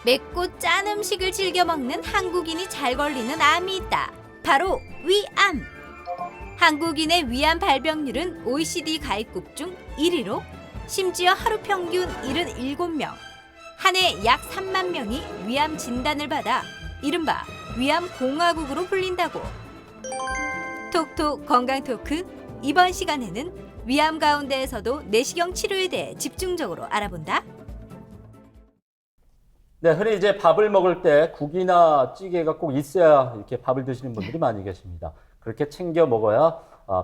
맵고 짠 음식을 즐겨 먹는 한국인이 잘 걸리는 암이 있다. 바로 위암. 한국인의 위암 발병률은 OECD 가입국 중 1위로 심지어 하루 평균 77명, 한 해 약 3만 명이 위암 진단을 받아 이른바 위암 공화국으로 불린다고. 톡톡 건강 토크, 이번 시간에는 위암 가운데에서도 내시경 치료에 대해 집중적으로 알아본다. 네, 흔히 이제 밥을 먹을 때 국이나 찌개가 꼭 있어야 이렇게 밥을 드시는 분들이 많이 계십니다. 그렇게 챙겨 먹어야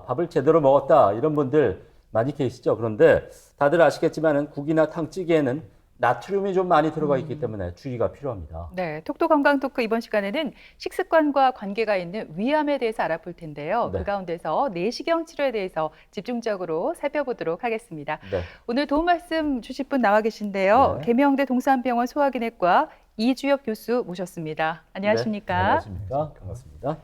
밥을 제대로 먹었다 이런 분들 많이 계시죠. 그런데 다들 아시겠지만은 국이나 탕, 찌개에는 나트륨이 좀 많이 들어가 있기 때문에 주의가 필요합니다. 네, 톡톡 건강 토크 이번 시간에는 식습관과 관계가 있는 위암에 대해서 알아볼 텐데요. 네. 그 가운데서 내시경 치료에 대해서 집중적으로 살펴보도록 하겠습니다. 네. 오늘 도움 말씀 주실 분 나와 계신데요. 네. 계명대 동산병원 소화기내과 이주엽 교수 모셨습니다. 안녕하십니까? 네, 안녕하십니까? 반갑습니다.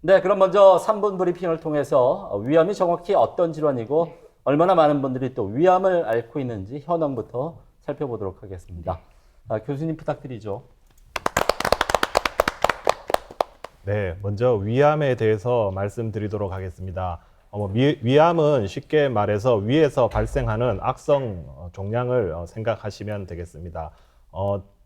네, 그럼 먼저 3분 브리핑을 통해서 위암이 정확히 어떤 질환이고 얼마나 많은 분들이 또 위암을 앓고 있는지 현황부터 살펴보도록 하겠습니다. 교수님 부탁드리죠. 네, 먼저 위암에 대해서 말씀드리도록 하겠습니다. 위암은 쉽게 말해서 위에서 발생하는 악성 종양을 생각하시면 되겠습니다.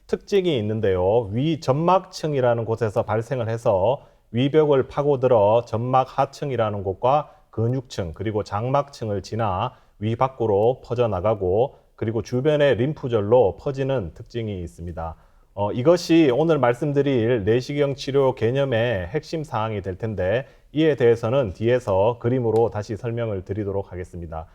특징이 있는데요. 위 점막층이라는 곳에서 발생을 해서 위벽을 파고들어 점막 하층이라는 곳과 근육층 그리고 장막층을 지나 위 밖으로 퍼져나가고 그리고 주변의 림프절로 퍼지는 특징이 있습니다. 이것이 오늘 말씀드릴 내시경 치료 개념의 핵심 사항이 될 텐데 이에 대해서는 뒤에서 그림으로 다시 설명을 드리도록 하겠습니다.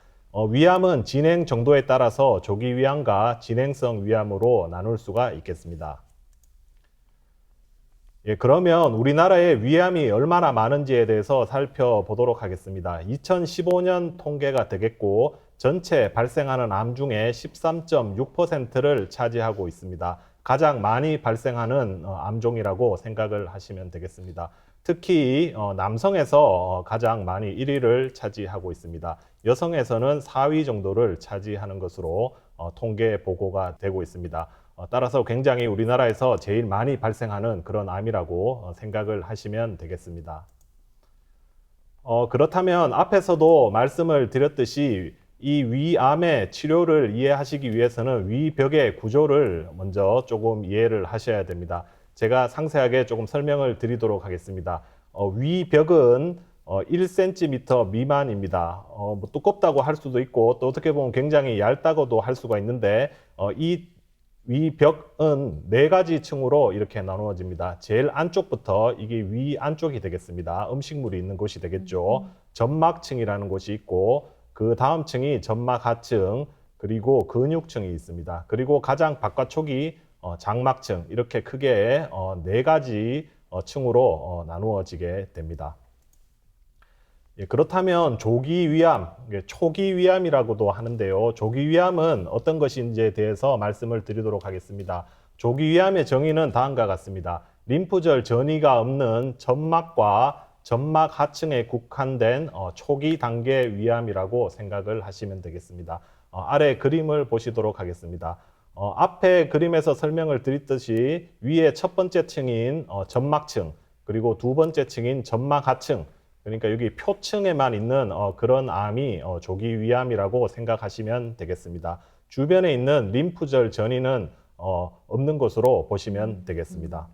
위암은 진행 정도에 따라서 조기 위암과 진행성 위암으로 나눌 수가 있겠습니다. 예, 그러면 우리나라에 위암이 얼마나 많은지에 대해서 살펴보도록 하겠습니다. 2015년 통계가 되겠고 전체 발생하는 암 중에 13.6%를 차지하고 있습니다. 가장 많이 발생하는 암종이라고 생각을 하시면 되겠습니다. 특히 남성에서 가장 많이 1위를 차지하고 있습니다. 여성에서는 4위 정도를 차지하는 것으로 통계 보고가 되고 있습니다. 따라서 굉장히 우리나라에서 제일 많이 발생하는 그런 암이라고 생각을 하시면 되겠습니다. 그렇다면 앞에서도 말씀을 드렸듯이 이 위암의 치료를 이해하시기 위해서는 위벽의 구조를 먼저 조금 이해를 하셔야 됩니다. 제가 상세하게 조금 설명을 드리도록 하겠습니다. 위벽은 1cm 미만입니다. 뭐 두껍다고 할 수도 있고 또 어떻게 보면 굉장히 얇다고도 할 수가 있는데 이 위벽은 4가지 층으로 이렇게 나누어집니다. 제일 안쪽부터 이게 위 안쪽이 되겠습니다. 음식물이 있는 곳이 되겠죠. 점막층이라는 곳이 있고 그 다음 층이 점막 하층 그리고 근육층이 있습니다. 그리고 가장 바깥쪽이 장막층 이렇게 크게 4가지 층으로 나누어지게 됩니다. 예, 그렇다면 조기 위암, 초기 위암이라고도 하는데요. 조기 위암은 어떤 것인지에 대해서 말씀을 드리도록 하겠습니다. 조기 위암의 정의는 다음과 같습니다. 림프절 전이가 없는 점막과 점막 하층에 국한된 초기 단계 위암이라고 생각을 하시면 되겠습니다. 아래 그림을 보시도록 하겠습니다. 앞에 그림에서 설명을 드렸듯이 위에 첫 번째 층인 점막층, 그리고 두 번째 층인 점막 하층, 그러니까 여기 표층에만 있는 그런 암이 조기 위암이라고 생각하시면 되겠습니다. 주변에 있는 림프절 전이는 없는 것으로 보시면 되겠습니다.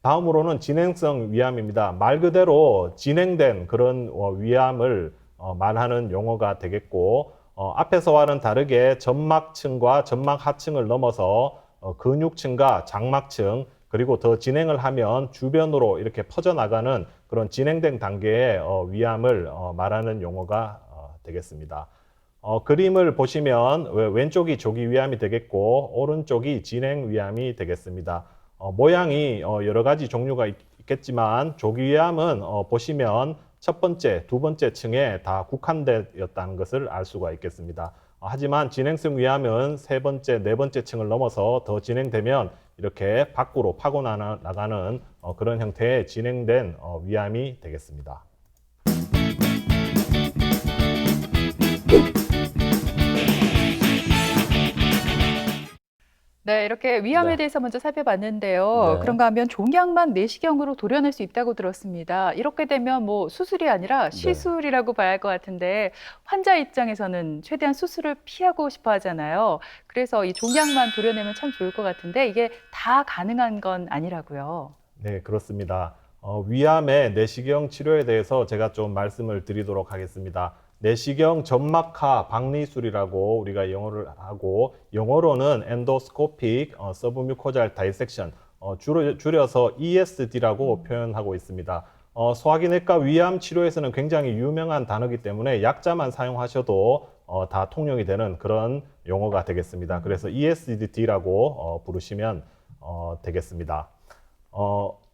다음으로는 진행성 위암입니다. 말 그대로 진행된 그런 위암을 말하는 용어가 되겠고 앞에서와는 다르게 점막층과 점막 하층을 넘어서 근육층과 장막층 그리고 더 진행을 하면 주변으로 이렇게 퍼져나가는 그런 진행된 단계의 위암을 말하는 용어가 되겠습니다. 그림을 보시면 왼쪽이 조기 위암이 되겠고 오른쪽이 진행 위암이 되겠습니다. 모양이 여러 가지 종류가 있겠지만 조기 위암은 보시면 첫 번째, 두 번째 층에 다 국한되었다는 것을 알 수가 있겠습니다. 하지만 진행성 위암은 세 번째, 네 번째 층을 넘어서 더 진행되면 이렇게 밖으로 파고나가는 그런 형태의 진행된 위암이 되겠습니다. 네, 이렇게 위암에 네. 대해서 먼저 살펴봤는데요. 네. 그런가 하면 종양만 내시경으로 도려낼 수 있다고 들었습니다. 이렇게 되면 뭐 수술이 아니라 네. 시술이라고 봐야 할 것 같은데 환자 입장에서는 최대한 수술을 피하고 싶어 하잖아요. 그래서 이 종양만 도려내면 참 좋을 것 같은데 이게 다 가능한 건 아니라고요. 네, 그렇습니다. 위암의 내시경 치료에 대해서 제가 좀 말씀을 드리도록 하겠습니다. 내시경 점막하 박리술이라고 우리가 영어를 하고 영어로는 엔도스코픽 서브뮤코잘 다이섹션 줄여서 ESD라고 표현하고 있습니다. 소화기내과 위암 치료에서는 굉장히 유명한 단어이기 때문에 약자만 사용하셔도 다 통용이 되는 그런 용어가 되겠습니다. 그래서 ESD라고 부르시면 되겠습니다.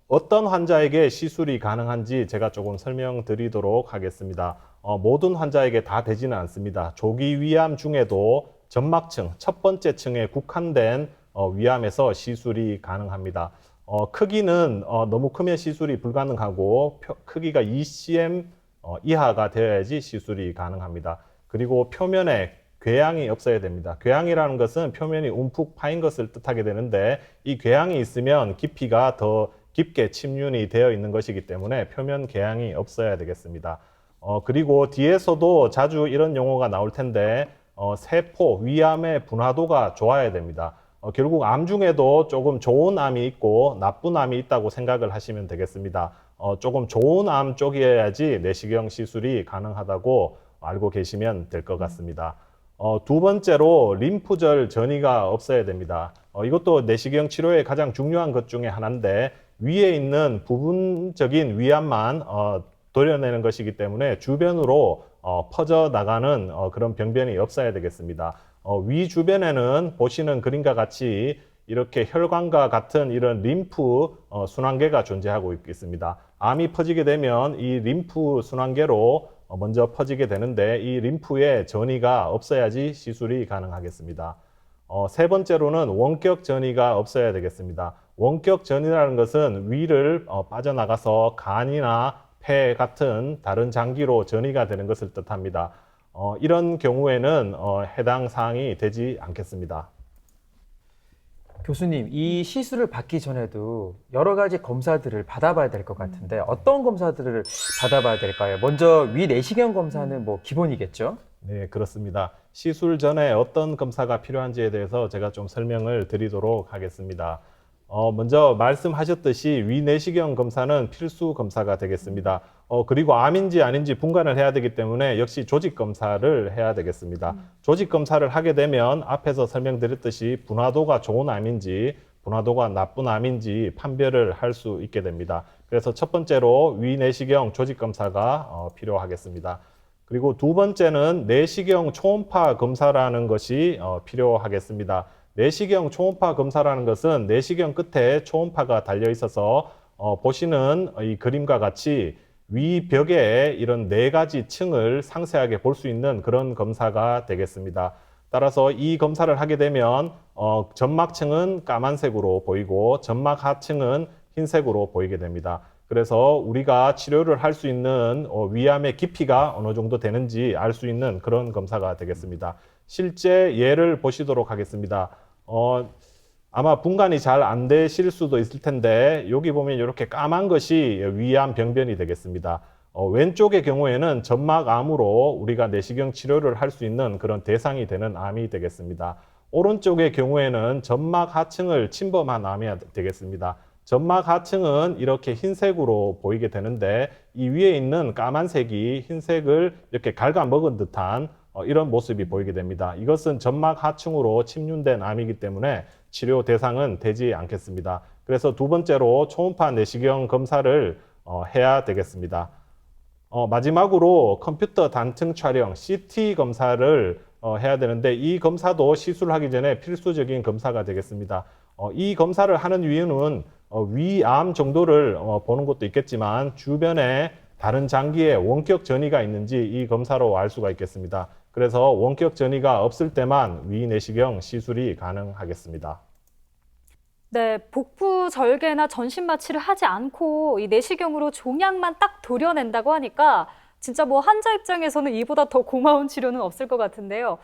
어떤 환자에게 시술이 가능한지 제가 조금 설명드리도록 하겠습니다. 모든 환자에게 다 되지는 않습니다. 조기 위암 중에도 점막층, 첫 번째 층에 국한된 위암에서 시술이 가능합니다. 크기는 너무 크면 시술이 불가능하고 크기가 2cm 이하가 되어야지 시술이 가능합니다. 그리고 표면에 궤양이 없어야 됩니다. 궤양이라는 것은 표면이 움푹 파인 것을 뜻하게 되는데 이 궤양이 있으면 깊이가 더 깊게 침륜이 되어 있는 것이기 때문에 표면 궤양이 없어야 되겠습니다. 그리고 뒤에서도 자주 이런 용어가 나올 텐데 세포, 위암의 분화도가 좋아야 됩니다. 결국 암 중에도 조금 좋은 암이 있고 나쁜 암이 있다고 생각을 하시면 되겠습니다. 조금 좋은 암 쪽이어야지 내시경 시술이 가능하다고 알고 계시면 될 것 같습니다. 두 번째로 림프절 전이가 없어야 됩니다. 이것도 내시경 치료의 가장 중요한 것 중에 하나인데 위에 있는 부분적인 위암만 도려내는 것이기 때문에 주변으로 퍼져나가는 그런 병변이 없어야 되겠습니다. 위 주변에는 보시는 그림과 같이 이렇게 혈관과 같은 이런 림프 순환계가 존재하고 있습니다. 암이 퍼지게 되면 이 림프 순환계로 먼저 퍼지게 되는데 이 림프에 전이가 없어야지 시술이 가능하겠습니다. 세 번째로는 원격 전이가 없어야 되겠습니다. 원격 전이라는 것은 위를 빠져나가서 간이나 폐 같은 다른 장기로 전이가 되는 것을 뜻합니다. 이런 경우에는 해당 사항이 되지 않겠습니다. 교수님, 이 시술을 받기 전에도 여러 가지 검사들을 받아봐야 될 것 같은데 어떤 검사들을 받아봐야 될까요? 먼저 위 내시경 검사는 뭐 기본이겠죠? 네, 그렇습니다. 시술 전에 어떤 검사가 필요한지에 대해서 제가 좀 설명을 드리도록 하겠습니다. 먼저 말씀하셨듯이 위내시경 검사는 필수 검사가 되겠습니다. 그리고 암인지 아닌지 분간을 해야 되기 때문에 역시 조직 검사를 해야 되겠습니다. 조직 검사를 하게 되면 앞에서 설명드렸듯이 분화도가 좋은 암인지 분화도가 나쁜 암인지 판별을 할 수 있게 됩니다. 그래서 첫 번째로 위내시경 조직 검사가 필요하겠습니다. 그리고 두 번째는 내시경 초음파 검사라는 것이 필요하겠습니다. 내시경 초음파 검사라는 것은 내시경 끝에 초음파가 달려 있어서 보시는 이 그림과 같이 위벽에 이런 네 가지 층을 상세하게 볼 수 있는 그런 검사가 되겠습니다. 따라서 이 검사를 하게 되면 점막층은 까만색으로 보이고 점막 하층은 흰색으로 보이게 됩니다. 그래서 우리가 치료를 할 수 있는 위암의 깊이가 어느 정도 되는지 알 수 있는 그런 검사가 되겠습니다. 실제 예를 보시도록 하겠습니다. 아마 분간이 잘 안 되실 수도 있을 텐데 여기 보면 이렇게 까만 것이 위암 병변이 되겠습니다. 왼쪽의 경우에는 점막암으로 우리가 내시경 치료를 할 수 있는 그런 대상이 되는 암이 되겠습니다. 오른쪽의 경우에는 점막 하층을 침범한 암이 되겠습니다. 점막 하층은 이렇게 흰색으로 보이게 되는데 이 위에 있는 까만색이 흰색을 이렇게 갉아먹은 듯한 이런 모습이 보이게 됩니다. 이것은 점막 하층으로 침륜된 암이기 때문에 치료 대상은 되지 않겠습니다. 그래서 두 번째로 초음파 내시경 검사를 해야 되겠습니다. 마지막으로 컴퓨터 단층 촬영 CT 검사를 해야 되는데 이 검사도 시술하기 전에 필수적인 검사가 되겠습니다. 이 검사를 하는 이유는 위암 정도를 보는 것도 있겠지만 주변에 다른 장기에 원격 전이가 있는지 이 검사로 알 수가 있겠습니다. 그래서 원격 전이가 없을 때만 위 내시경 시술이 가능하겠습니다. 네, 복부 절개나 전신 마취를 하지 않고 이 내시경으로 종양만 딱 도려낸다고 하니까 진짜 뭐 환자 입장에서는 이보다 더 고마운 치료는 없을 것 같은데요.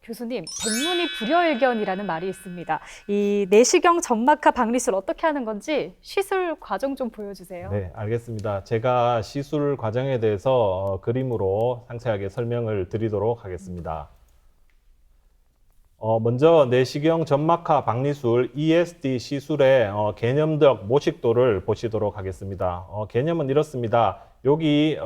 교수님, 백문이 불여일견이라는 말이 있습니다. 이 내시경 점막하 박리술 어떻게 하는 건지 시술 과정 좀 보여주세요. 네, 알겠습니다. 제가 시술 과정에 대해서 그림으로 상세하게 설명을 드리도록 하겠습니다. 먼저 내시경 점막하 박리술 ESD 시술의 개념적 모식도를 보시도록 하겠습니다. 개념은 이렇습니다. 여기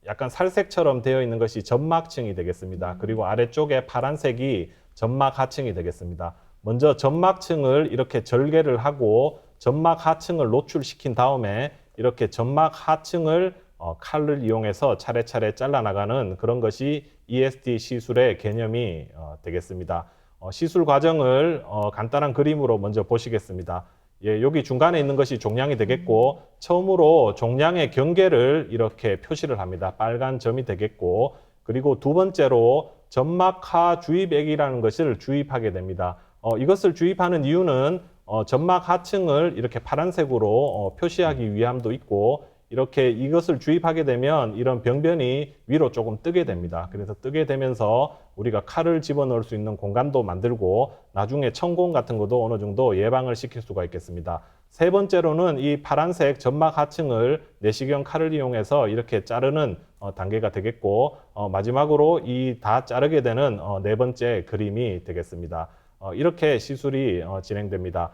약간 살색처럼 되어 있는 것이 점막층이 되겠습니다. 그리고 아래쪽에 파란색이 점막 하층이 되겠습니다. 먼저 점막층을 이렇게 절개를 하고 점막 하층을 노출시킨 다음에 이렇게 점막 하층을 칼을 이용해서 차례차례 잘라나가는 그런 것이 ESD 시술의 개념이 되겠습니다. 시술 과정을 간단한 그림으로 먼저 보시겠습니다. 예, 여기 중간에 있는 것이 종양이 되겠고 처음으로 종양의 경계를 이렇게 표시를 합니다. 빨간 점이 되겠고 그리고 두 번째로 점막하 주입액이라는 것을 주입하게 됩니다. 이것을 주입하는 이유는 점막 하층을 이렇게 파란색으로 표시하기 위함도 있고 이렇게 이것을 주입하게 되면 이런 병변이 위로 조금 뜨게 됩니다. 그래서 뜨게 되면서 우리가 칼을 집어넣을 수 있는 공간도 만들고 나중에 천공 같은 것도 어느 정도 예방을 시킬 수가 있겠습니다. 세 번째로는 이 파란색 점막 하층을 내시경 칼을 이용해서 이렇게 자르는 단계가 되겠고 마지막으로 이 다 자르게 되는 네 번째 그림이 되겠습니다. 이렇게 시술이 진행됩니다.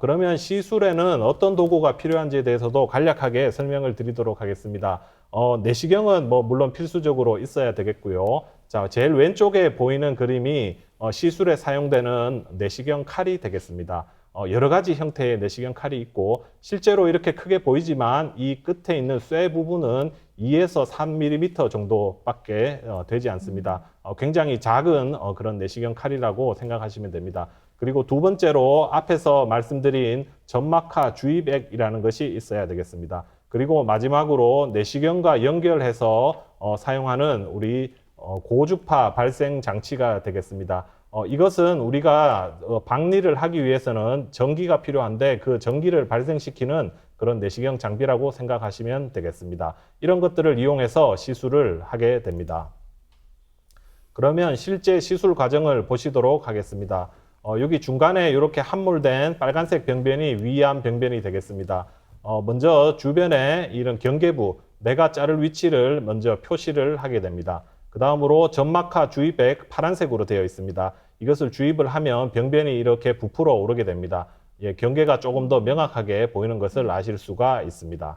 그러면 시술에는 어떤 도구가 필요한지에 대해서도 간략하게 설명을 드리도록 하겠습니다. 내시경은 물론 필수적으로 있어야 되겠고요. 자, 제일 왼쪽에 보이는 그림이 시술에 사용되는 내시경 칼이 되겠습니다. 여러 가지 형태의 내시경 칼이 있고 실제로 이렇게 크게 보이지만 이 끝에 있는 쇠 부분은 2에서 3mm 정도밖에 되지 않습니다. 굉장히 작은 그런 내시경 칼이라고 생각하시면 됩니다. 그리고 두 번째로 앞에서 말씀드린 점막하 주입액이라는 것이 있어야 되겠습니다. 그리고 마지막으로 내시경과 연결해서 사용하는 우리 고주파 발생 장치가 되겠습니다. 이것은 우리가 박리를 하기 위해서는 전기가 필요한데 그 전기를 발생시키는 그런 내시경 장비라고 생각하시면 되겠습니다. 이런 것들을 이용해서 시술을 하게 됩니다. 그러면 실제 시술 과정을 보시도록 하겠습니다. 여기 중간에 이렇게 함몰된 빨간색 병변이 위암 병변이 되겠습니다. 먼저 주변에 이런 경계부, 내가 자를 위치를 먼저 표시를 하게 됩니다. 그 다음으로 점막하 주입액 파란색으로 되어 있습니다. 이것을 주입을 하면 병변이 이렇게 부풀어 오르게 됩니다. 예, 경계가 조금 더 명확하게 보이는 것을 아실 수가 있습니다.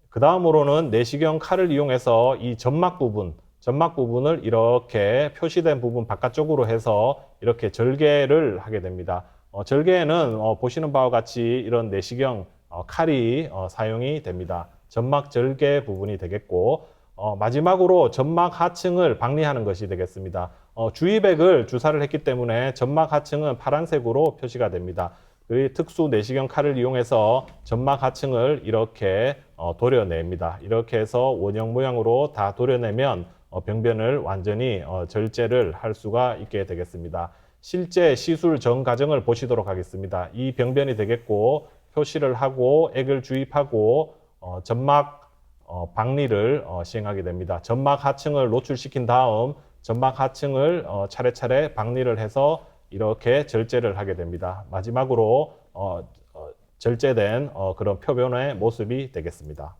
그 다음으로는 내시경 칼을 이용해서 이 점막 부분을 이렇게 표시된 부분 바깥쪽으로 해서 이렇게 절개를 하게 됩니다. 절개에는 보시는 바와 같이 이런 내시경 칼이 사용이 됩니다. 점막 절개 부분이 되겠고 마지막으로 점막 하층을 박리하는 것이 되겠습니다. 주입액을 주사를 했기 때문에 점막 하층은 파란색으로 표시가 됩니다. 그 특수 내시경 칼을 이용해서 점막 하층을 이렇게 도려냅니다. 이렇게 해서 원형 모양으로 다 도려내면 병변을 완전히 절제를 할 수가 있게 되겠습니다. 실제 시술 전 과정을 보시도록 하겠습니다. 이 병변이 되겠고 표시를 하고 액을 주입하고 점막 박리를 시행하게 됩니다. 점막 하층을 노출시킨 다음 점막 하층을 차례차례 박리를 해서 이렇게 절제를 하게 됩니다. 마지막으로 절제된 그런 표변의 모습이 되겠습니다.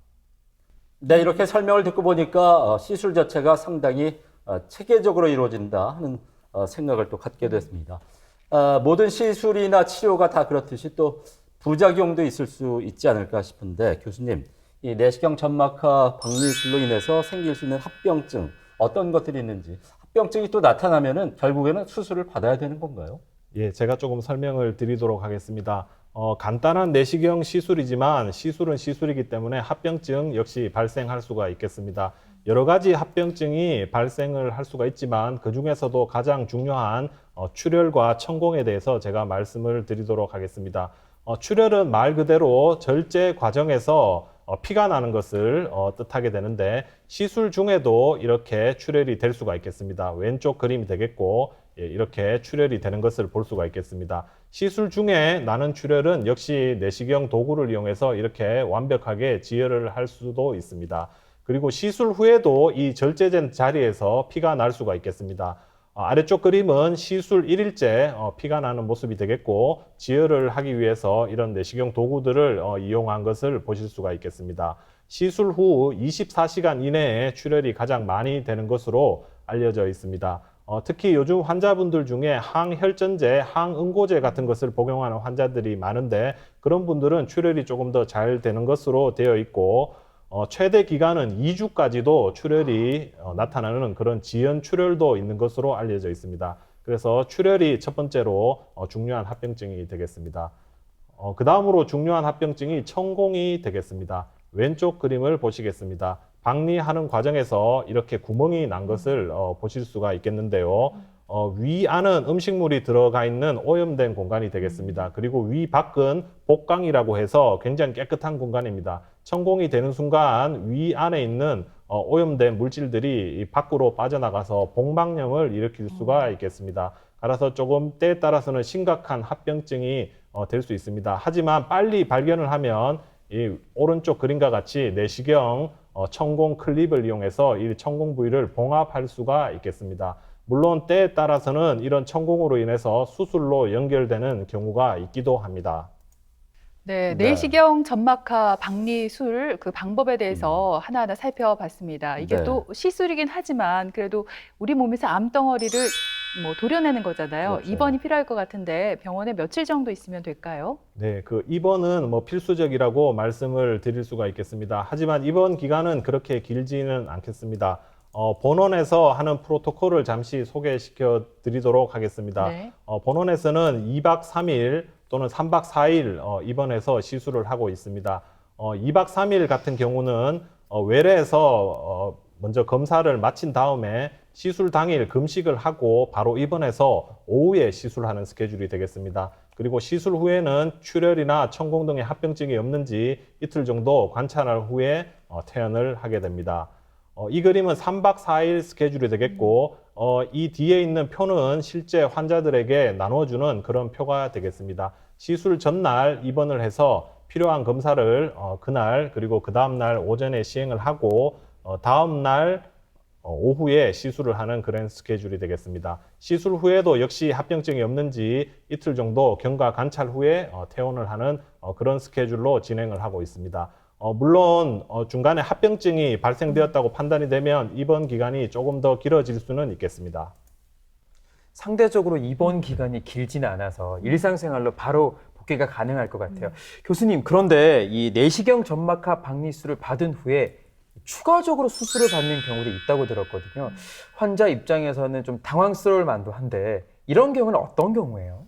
네, 이렇게 설명을 듣고 보니까 시술 자체가 상당히 체계적으로 이루어진다 하는 생각을 또 갖게 됐습니다. 모든 시술이나 치료가 다 그렇듯이 또 부작용도 있을 수 있지 않을까 싶은데 교수님, 이 내시경 점막하 박리술로 인해서 생길 수 있는 합병증 어떤 것들이 있는지 합병증이 또 나타나면은 결국에는 수술을 받아야 되는 건가요? 예, 제가 조금 설명을 드리도록 하겠습니다. 간단한 내시경 시술이지만 시술은 시술이기 때문에 합병증 역시 발생할 수가 있겠습니다. 여러 가지 합병증이 발생을 할 수가 있지만 그 중에서도 가장 중요한 출혈과 천공에 대해서 제가 말씀을 드리도록 하겠습니다. 출혈은 말 그대로 절제 과정에서 피가 나는 것을 뜻하게 되는데 시술 중에도 이렇게 출혈이 될 수가 있겠습니다. 왼쪽 그림이 되겠고 이렇게 출혈이 되는 것을 볼 수가 있겠습니다. 시술 중에 나는 출혈은 역시 내시경 도구를 이용해서 이렇게 완벽하게 지혈을 할 수도 있습니다. 그리고 시술 후에도 이 절제된 자리에서 피가 날 수가 있겠습니다. 아래쪽 그림은 시술 1일째 피가 나는 모습이 되겠고, 지혈을 하기 위해서 이런 내시경 도구들을 이용한 것을 보실 수가 있겠습니다. 시술 후 24시간 이내에 출혈이 가장 많이 되는 것으로 알려져 있습니다. 특히 요즘 환자분들 중에 항혈전제, 항응고제 같은 것을 복용하는 환자들이 많은데, 그런 분들은 출혈이 조금 더 잘 되는 것으로 되어 있고, 최대 기간은 2주까지도 출혈이 나타나는 그런 지연 출혈도 있는 것으로 알려져 있습니다. 그래서 출혈이 첫 번째로 중요한 합병증이 되겠습니다. 그 다음으로 중요한 합병증이 천공이 되겠습니다. 왼쪽 그림을 보시겠습니다. 박리하는 과정에서 이렇게 구멍이 난 것을 보실 수가 있겠는데요. 위안은 음식물이 들어가 있는 오염된 공간이 되겠습니다. 그리고 위 밖은 복강이라고 해서 굉장히 깨끗한 공간입니다. 천공이 되는 순간 위 안에 있는 오염된 물질들이 밖으로 빠져나가서 복막염을 일으킬 수가 있겠습니다. 따라서 조금 때에 따라서는 심각한 합병증이 될 수 있습니다. 하지만 빨리 발견을 하면 이 오른쪽 그림과 같이 내시경 천공 클립을 이용해서 이 천공 부위를 봉합할 수가 있겠습니다. 물론 때에 따라서는 이런 천공으로 인해서 수술로 연결되는 경우가 있기도 합니다. 네, 네. 내시경 점막하 박리술 그 방법에 대해서 하나하나 살펴봤습니다. 이게 네. 또 시술이긴 하지만 그래도 우리 몸에서 암덩어리를 뭐 도려내는 거잖아요. 그렇죠. 입원이 필요할 것 같은데 병원에 며칠 정도 있으면 될까요? 네, 그 입원은 뭐 필수적이라고 말씀을 드릴 수가 있겠습니다. 하지만 입원 기간은 그렇게 길지는 않겠습니다. 본원에서 하는 프로토콜을 잠시 소개시켜 드리도록 하겠습니다. 네. 본원에서는 2박 3일 또는 3박 4일 입원해서 시술을 하고 있습니다. 2박 3일 같은 경우는 외래에서 먼저 검사를 마친 다음에 시술 당일 금식을 하고 바로 입원해서 오후에 시술하는 스케줄이 되겠습니다. 그리고 시술 후에는 출혈이나 천공 등의 합병증이 없는지 이틀 정도 관찰한 후에 퇴원을 하게 됩니다. 이 그림은 3박 4일 스케줄이 되겠고, 이 뒤에 있는 표는 실제 환자들에게 나눠주는 그런 표가 되겠습니다. 시술 전날 입원을 해서 필요한 검사를 그날 그리고 그 다음날 오전에 시행을 하고, 다음날 오후에 시술을 하는 그런 스케줄이 되겠습니다. 시술 후에도 역시 합병증이 없는지 이틀 정도 경과 관찰 후에 퇴원을 하는 그런 스케줄로 진행을 하고 있습니다. 물론 중간에 합병증이 발생되었다고 판단이 되면 입원 기간이 조금 더 길어질 수는 있겠습니다. 상대적으로 입원 기간이 길지는 않아서 일상생활로 바로 복귀가 가능할 것 같아요. 교수님, 그런데 이 내시경 점막하 박리술을 받은 후에 추가적으로 수술을 받는 경우도 있다고 들었거든요. 환자 입장에서는 좀 당황스러울 만도 한데 이런 경우는 어떤 경우예요?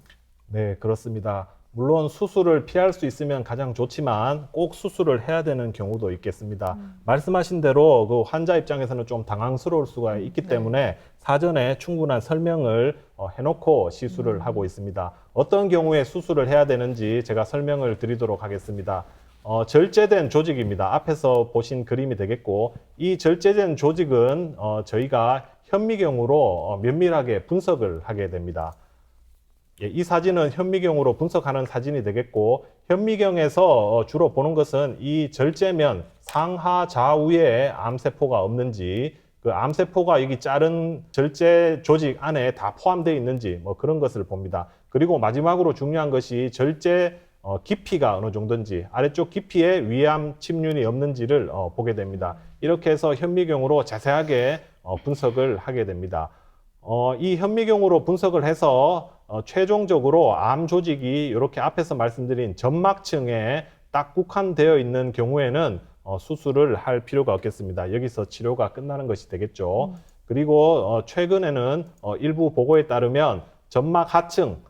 네, 그렇습니다. 물론 수술을 피할 수 있으면 가장 좋지만 꼭 수술을 해야 되는 경우도 있겠습니다. 말씀하신 대로 그 환자 입장에서는 좀 당황스러울 수가 있기 때문에 사전에 충분한 설명을 해놓고 시술을 하고 있습니다. 어떤 경우에 수술을 해야 되는지 제가 설명을 드리도록 하겠습니다. 절제된 조직입니다. 앞에서 보신 그림이 되겠고, 이 절제된 조직은 저희가 현미경으로 면밀하게 분석을 하게 됩니다. 이 사진은 현미경으로 분석하는 사진이 되겠고, 현미경에서 주로 보는 것은 이 절제면 상하 좌우에 암세포가 없는지, 그 암세포가 여기 자른 절제 조직 안에 다 포함되어 있는지 뭐 그런 것을 봅니다. 그리고 마지막으로 중요한 것이 절제 깊이가 어느 정도인지, 아래쪽 깊이에 위암 침륜이 없는지를 보게 됩니다. 이렇게 해서 현미경으로 자세하게 분석을 하게 됩니다. 이 현미경으로 분석을 해서 최종적으로 암 조직이 이렇게 앞에서 말씀드린 점막층에 딱 국한되어 있는 경우에는 수술을 할 필요가 없겠습니다. 여기서 치료가 끝나는 것이 되겠죠. 그리고 최근에는 일부 보고에 따르면 점막 하층도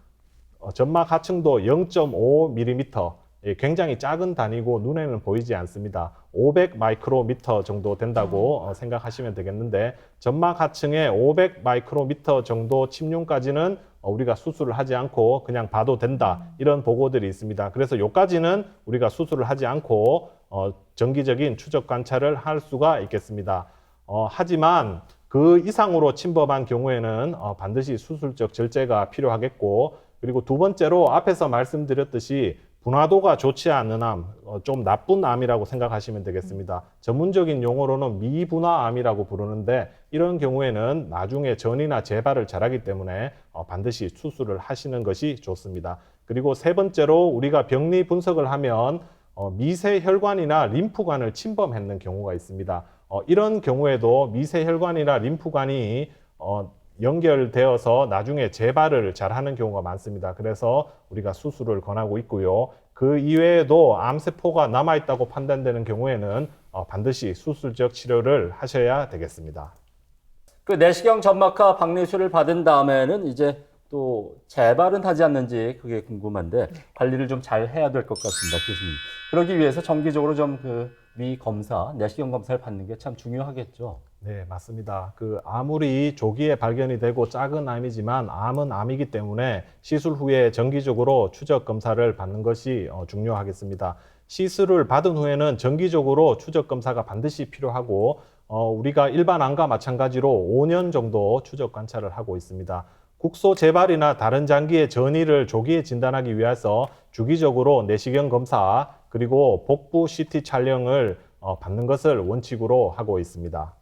0.5mm, 굉장히 작은 단위고 눈에는 보이지 않습니다. 500 마이크로미터 정도 된다고 생각하시면 되겠는데, 점막 하층에 500 마이크로미터 정도 침륜까지는 우리가 수술을 하지 않고 그냥 봐도 된다, 이런 보고들이 있습니다. 그래서 여기까지는 우리가 수술을 하지 않고 정기적인 추적 관찰을 할 수가 있겠습니다. 하지만 그 이상으로 침범한 경우에는 반드시 수술적 절제가 필요하겠고, 그리고 두 번째로 앞에서 말씀드렸듯이 분화도가 좋지 않은 암, 좀 나쁜 암이라고 생각하시면 되겠습니다. 전문적인 용어로는 미분화암이라고 부르는데 이런 경우에는 나중에 전이나 재발을 잘하기 때문에 반드시 수술을 하시는 것이 좋습니다. 그리고 세 번째로 우리가 병리 분석을 하면 미세혈관이나 림프관을 침범했는 경우가 있습니다. 이런 경우에도 미세혈관이나 림프관이 연결되어서 나중에 재발을 잘하는 경우가 많습니다. 그래서 우리가 수술을 권하고 있고요. 그 이외에도 암세포가 남아있다고 판단되는 경우에는 반드시 수술적 치료를 하셔야 되겠습니다. 그 내시경 점막하 박리술을 받은 다음에는 이제 또 재발은 하지 않는지 그게 궁금한데 관리를 좀 잘 해야 될 것 같습니다, 교수님. 그러기 위해서 정기적으로 좀 그 위 검사, 내시경 검사를 받는 게 참 중요하겠죠. 네, 맞습니다. 아무리 조기에 발견이 되고 작은 암이지만 암은 암이기 때문에 시술 후에 정기적으로 추적 검사를 받는 것이 중요하겠습니다. 시술을 받은 후에는 정기적으로 추적 검사가 반드시 필요하고 우리가 일반 암과 마찬가지로 5년 정도 추적 관찰을 하고 있습니다. 국소 재발이나 다른 장기의 전이를 조기에 진단하기 위해서 주기적으로 내시경 검사 그리고 복부 CT 촬영을 받는 것을 원칙으로 하고 있습니다.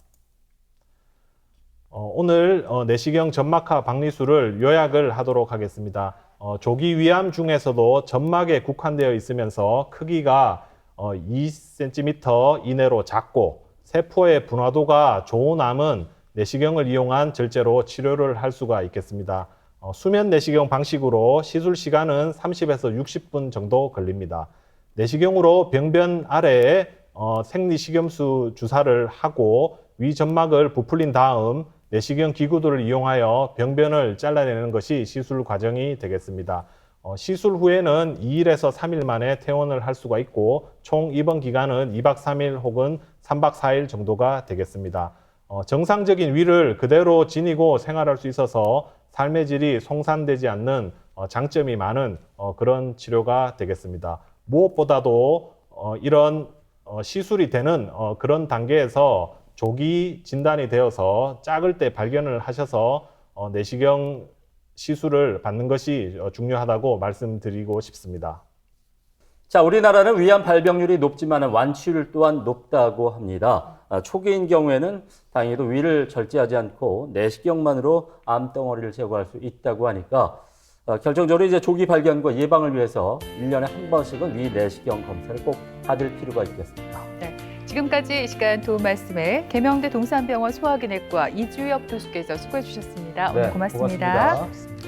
오늘 내시경 점막하 박리술을 요약을 하도록 하겠습니다. 조기 위암 중에서도 점막에 국한되어 있으면서 크기가 2cm 이내로 작고 세포의 분화도가 좋은 암은 내시경을 이용한 절제로 치료를 할 수가 있겠습니다. 수면 내시경 방식으로 시술 시간은 30에서 60분 정도 걸립니다. 내시경으로 병변 아래에 생리식염수 주사를 하고 위 점막을 부풀린 다음 내시경 기구들을 이용하여 병변을 잘라내는 것이 시술 과정이 되겠습니다. 시술 후에는 2일에서 3일 만에 퇴원을 할 수가 있고 총 입원 기간은 2박 3일 혹은 3박 4일 정도가 되겠습니다. 정상적인 위를 그대로 지니고 생활할 수 있어서 삶의 질이 송산되지 않는 장점이 많은 그런 치료가 되겠습니다. 무엇보다도 이런 시술이 되는 그런 단계에서 조기 진단이 되어서 작을 때 발견을 하셔서 내시경 시술을 받는 것이 중요하다고 말씀드리고 싶습니다. 자, 우리나라는 위암 발병률이 높지만 완치율 또한 높다고 합니다. 초기인 경우에는 다행히도 위를 절제하지 않고 내시경만으로 암덩어리를 제거할 수 있다고 하니까 결정적으로 이제 조기 발견과 예방을 위해서 1년에 한 번씩은 위 내시경 검사를 꼭 받을 필요가 있겠습니다. 네, 지금까지 이 시간 도움 말씀에 계명대 동산병원 소화기내과 이주엽 교수께서 수고해 주셨습니다. 오늘 고맙습니다. 고맙습니다.